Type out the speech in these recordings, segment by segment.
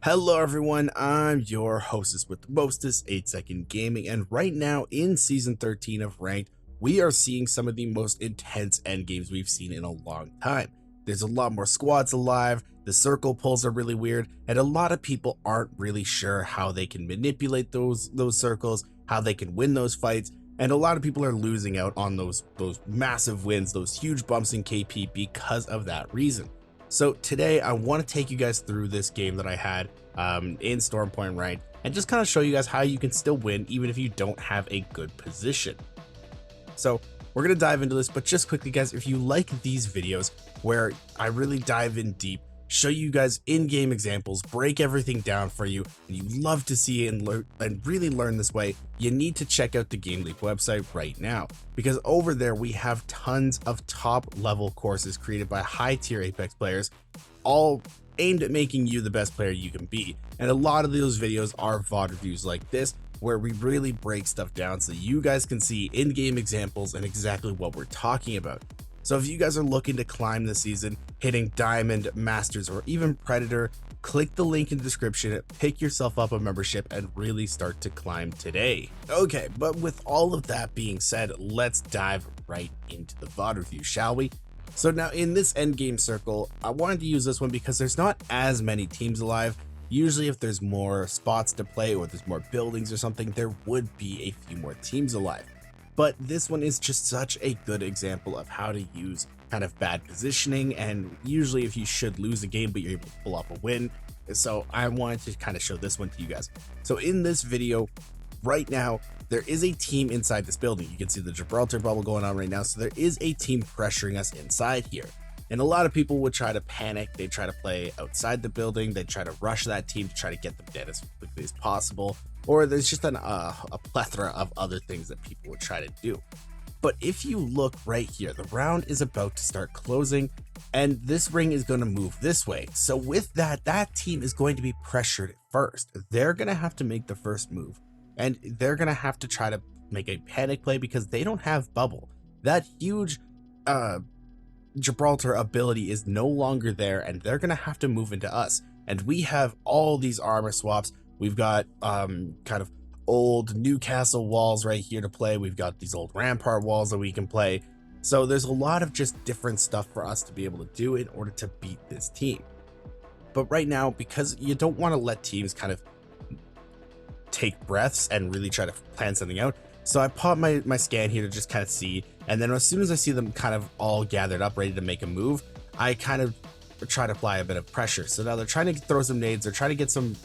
Hello everyone, I'm your hostess with the mostest, 8-Second Gaming, and right now in Season 13 of Ranked, we are seeing some of the most intense endgames we've seen in a long time. There's a lot more squads alive, the circle pulls are really weird, and a lot of people aren't really sure how they can manipulate those circles, how they can win those fights, and a lot of people are losing out on those massive wins, those huge bumps in KP because of that reason. So today I want to take you guys through this game that I had in Stormpoint Ranked and just kind of show you guys how you can still win even if you don't have a good position. So we're going to dive into this, but just quickly guys, if you like these videos where I really dive in deep, show you guys in-game examples, break everything down for you, and you love to see it and really learn this way, you need to check out the GameLeap website right now, because over there we have tons of top level courses created by high tier Apex players, all aimed at making you the best player you can be. And a lot of those videos are VOD reviews like this, where we really break stuff down so you guys can see in-game examples and exactly what we're talking about. So if you guys are looking to climb this season, hitting Diamond, Masters, or even Predator, click the link in the description, pick yourself up a membership, and really start to climb today. Okay, but with all of that being said, let's dive right into the VOD review, shall we? So now in this endgame circle, I wanted to use this one because there's not as many teams alive. Usually if there's more spots to play or there's more buildings or something, there would be a few more teams alive. But this one is just such a good example of how to use kind of bad positioning, and usually if you should lose a game but you're able to pull off a win. So I wanted to kind of show this one to you guys. So in this video right now, there is a team inside this building. You can see the Gibraltar bubble going on right now. So there is a team pressuring us inside here. And a lot of people would try to panic. They try to play outside the building. They try to rush that team to try to get them dead as quickly as possible. Or there's just a plethora of other things that people would try to do. But if you look right here, the round is about to start closing and this ring is going to move this way. So with that, that team is going to be pressured first. They're going to have to make the first move and they're going to have to try to make a panic play because they don't have bubble. That huge Gibraltar ability is no longer there and they're going to have to move into us. And we have all these armor swaps. We've got kind of old Newcastle walls right here to play. We've got these old Rampart walls that we can play. So there's a lot of just different stuff for us to be able to do in order to beat this team. But right now, because you don't want to let teams kind of take breaths and really try to plan something out, so I pop my scan here to just kind of see, and then as soon as I see them kind of all gathered up ready to make a move, I kind of try to apply a bit of pressure. So now they're trying to throw some nades, they're trying to get some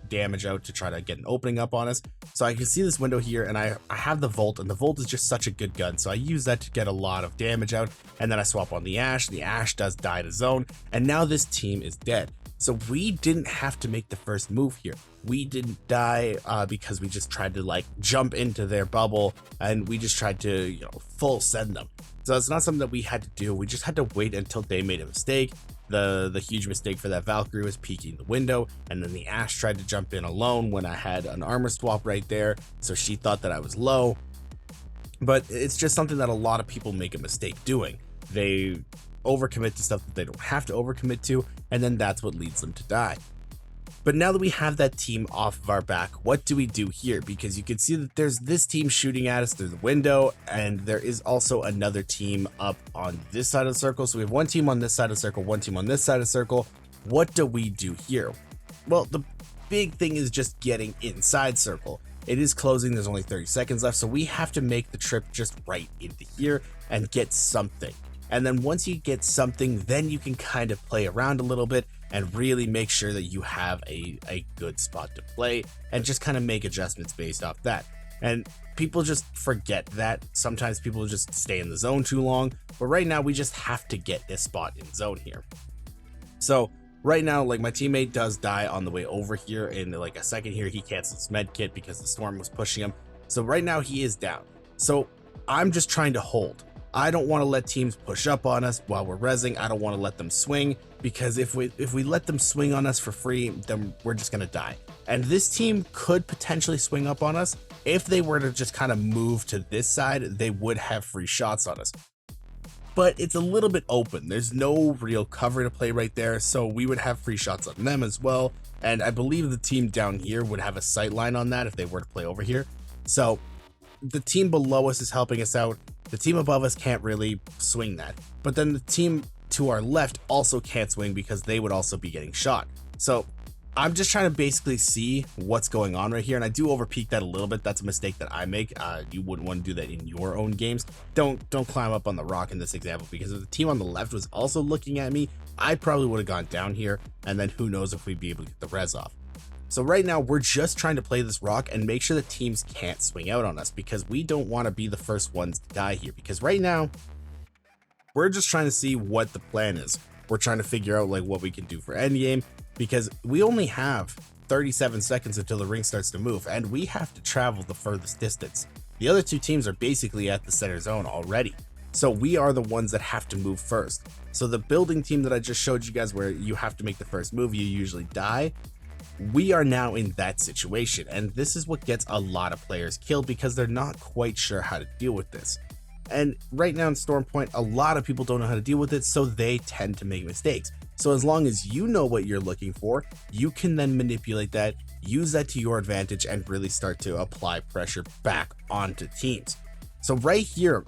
damage out to try to get an opening up on us. So I can see this window here and I have the Volt, and the Volt is just such a good gun, so I use that to get a lot of damage out, and then I swap on the Ash does die to zone, and now this team is dead. So we didn't have to make the first move here. We didn't die because we just tried to like jump into their bubble and we just tried to, you know, full send them. So it's not something that we had to do. We just had to wait until they made a mistake. The huge mistake for that Valkyrie was peeking the window, and then the Ash tried to jump in alone when I had an armor swap right there. So she thought that I was low, but it's just something that a lot of people make a mistake doing. They overcommit to stuff that they don't have to overcommit to, and then that's what leads them to die. But now that we have that team off of our back, what do we do here? Because you can see that there's this team shooting at us through the window, and there is also another team up on this side of the circle. So we have one team on this side of the circle, one team on this side of the circle. What do we do here? Well, the big thing is just getting inside circle. It is closing, there's only 30 seconds left, so we have to make the trip just right into here and get something. And then once you get something, then you can kind of play around a little bit and really make sure that you have a good spot to play and just kind of make adjustments based off that. And people just forget that. Sometimes people just stay in the zone too long, but right now we just have to get a spot in zone here. So right now, like, my teammate does die on the way over here in like a second here. He cancels his med kit because the storm was pushing him. So right now he is down. So I'm just trying to hold. I don't want to let teams push up on us while we're rezzing. I don't want to let them swing, because if we let them swing on us for free, then we're just going to die. And this team could potentially swing up on us. If they were to just kind of move to this side, they would have free shots on us. but it's a little bit open. There's no real cover to play right there, so we would have free shots on them as well. And I believe the team down here would have a sight line on that if they were to play over here. So the team below us is helping us out. The team above us can't really swing that, but then the team to our left also can't swing because they would also be getting shot. So I'm just trying to basically see what's going on right here, and I do overpeak that a little bit. That's a mistake that I make. You wouldn't want to do that in your own games. Don't climb up on the rock in this example, because if the team on the left was also looking at me, I probably would have gone down here, and then who knows if we'd be able to get the res off. So right now we're just trying to play this rock and make sure the teams can't swing out on us, because we don't want to be the first ones to die here, because right now we're just trying to see what the plan is. We're trying to figure out like what we can do for endgame, because we only have 37 seconds until the ring starts to move, and we have to travel the furthest distance. The other two teams are basically at the center zone already, so we are the ones that have to move first. So the building team that I just showed you guys, where you have to make the first move, you usually die. We are now in that situation, and this is what gets a lot of players killed because they're not quite sure how to deal with this. And right now in Storm Point, a lot of people don't know how to deal with it, so they tend to make mistakes. So as long as you know what you're looking for, you can then manipulate that, use that to your advantage, and really start to apply pressure back onto teams. So right here,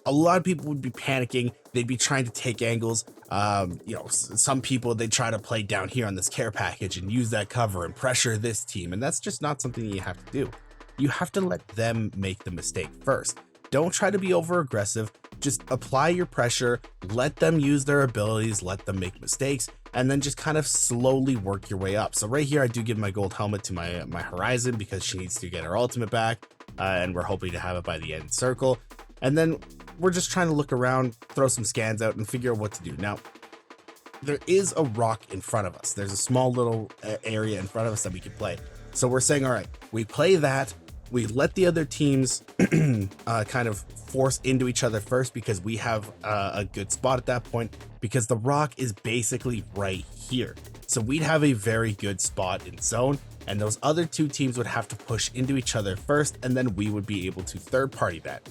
a lot of people would be panicking. They'd be trying to take angles. Some people, they try to play down here on this care package and use that cover and pressure this team. And that's just not something you have to do. You have to let them make the mistake first. Don't try to be over aggressive. Just apply your pressure, let them use their abilities, let them make mistakes, and then just kind of slowly work your way up. So right here, I do give my gold helmet to my Horizon because she needs to get her ultimate back, and we're hoping to have it by the end circle. And then we're just trying to look around, throw some scans out, and figure out what to do. Now, there is a rock in front of us. There's a small little area in front of us that we can play. So we're saying, all right, we play that. We let the other teams kind of force into each other first, because we have a good spot at that point, because the rock is basically right here. So we'd have a very good spot in zone, and those other two teams would have to push into each other first, and then we would be able to third party that,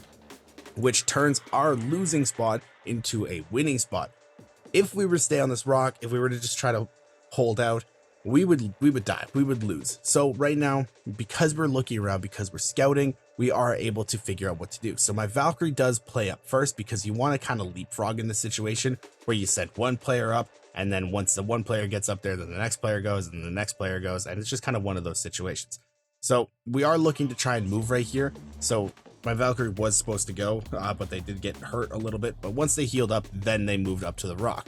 which turns our losing spot into a winning spot. If we were to stay on this rock, if we were to just try to hold out, we would die, we would lose. So right now, because we're looking around, because we're scouting, we are able to figure out what to do. So my Valkyrie does play up first, because you want to kind of leapfrog in this situation where you send one player up, and then once the one player gets up there, then the next player goes, and the next player goes, and it's just kind of one of those situations. So we are looking to try and move right here. So my Valkyrie was supposed to go, but they did get hurt a little bit. But once they healed up, then they moved up to the rock.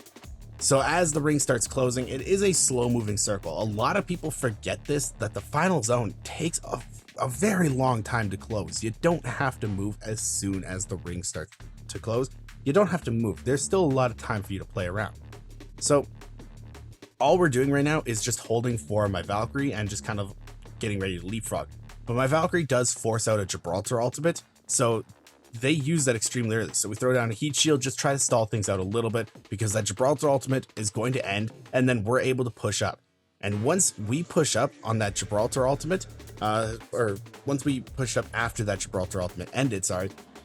So as the ring starts closing, it is a slow moving circle. A lot of people forget this, that the final zone takes a very long time to close. You don't have to move as soon as the ring starts to close. You don't have to move. There's still a lot of time for you to play around. So all we're doing right now is just holding for my Valkyrie and just kind of getting ready to leapfrog. But my Valkyrie does force out a Gibraltar ultimate, so they use that extremely early. So we throw down a heat shield, just try to stall things out a little bit, because that Gibraltar ultimate is going to end, and then we're able to push up. And once we push up on that Gibraltar ultimate, or once we push up after that Gibraltar ultimate ended,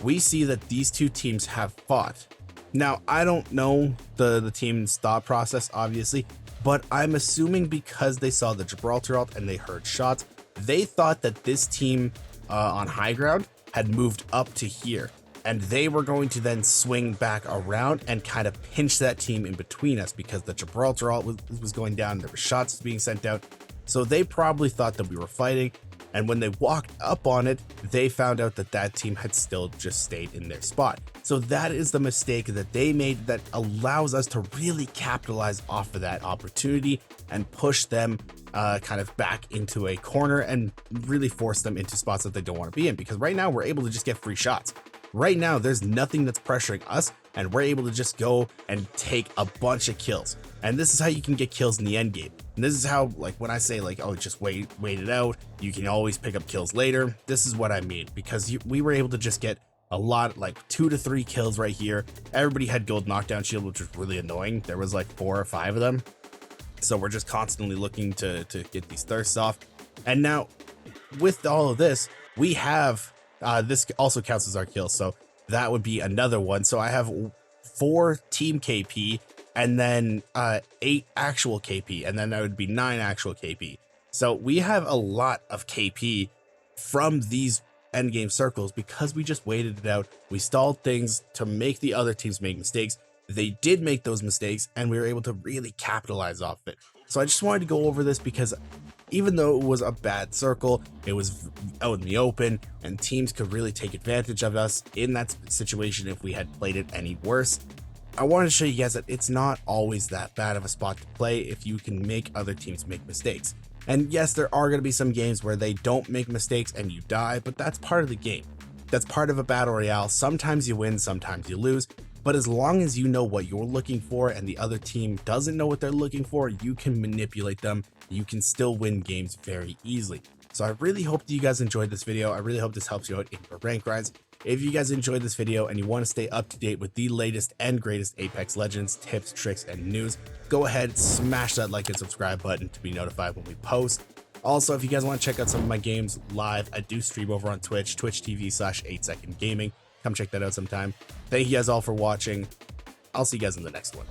we see that these two teams have fought. Now, I don't know the team's thought process, obviously, but I'm assuming because they saw the Gibraltar ult and they heard shots, they thought that this team on high ground had moved up to here, and they were going to then swing back around and kind of pinch that team in between us, because the Gibraltar ult was going down, there were shots being sent out. So they probably thought that we were fighting, and when they walked up on it, they found out that that team had still just stayed in their spot. So that is the mistake that they made that allows us to really capitalize off of that opportunity and push them kind of back into a corner and really force them into spots that they don't want to be in, because right now we're able to just get free shots. Right now there's nothing that's pressuring us, and we're able to just go and take a bunch of kills. And this is how you can get kills in the end game. And this is how, like, when I say like, oh, just wait it out, you can always pick up kills later, this is what I mean, because we were able to just get a lot, like 2 to 3 kills right here. Everybody had gold knockdown shield, which was really annoying. There was like 4 or 5 of them. So we're just constantly looking to get these thirsts off. And now with all of this, we have this also counts as our kill, so that would be another one. So I have 4 team KP and then 8 actual KP, and then that would be 9 actual KP. So we have a lot of KP from these endgame circles because we just waited it out. We stalled things to make the other teams make mistakes. They did make those mistakes, and we were able to really capitalize off it. So I just wanted to go over this because even though it was a bad circle, it was out in the open, and teams could really take advantage of us in that situation if we had played it any worse. I wanted to show you guys that it's not always that bad of a spot to play if you can make other teams make mistakes. And yes, there are going to be some games where they don't make mistakes and you die, but that's part of the game. That's part of a battle royale. Sometimes you win, sometimes you lose, but as long as you know what you're looking for and the other team doesn't know what they're looking for, you can manipulate them. You can still win games very easily. So I really hope that you guys enjoyed this video. I really hope this helps you out in your rank rise. If you guys enjoyed this video and you want to stay up to date with the latest and greatest Apex Legends tips, tricks, and news, go ahead, smash that like and subscribe button to be notified when we post. Also, if you guys want to check out some of my games live, I do stream over on Twitch, twitch.tv/8secondgaming. Come check that out sometime. Thank you guys all for watching. I'll see you guys in the next one.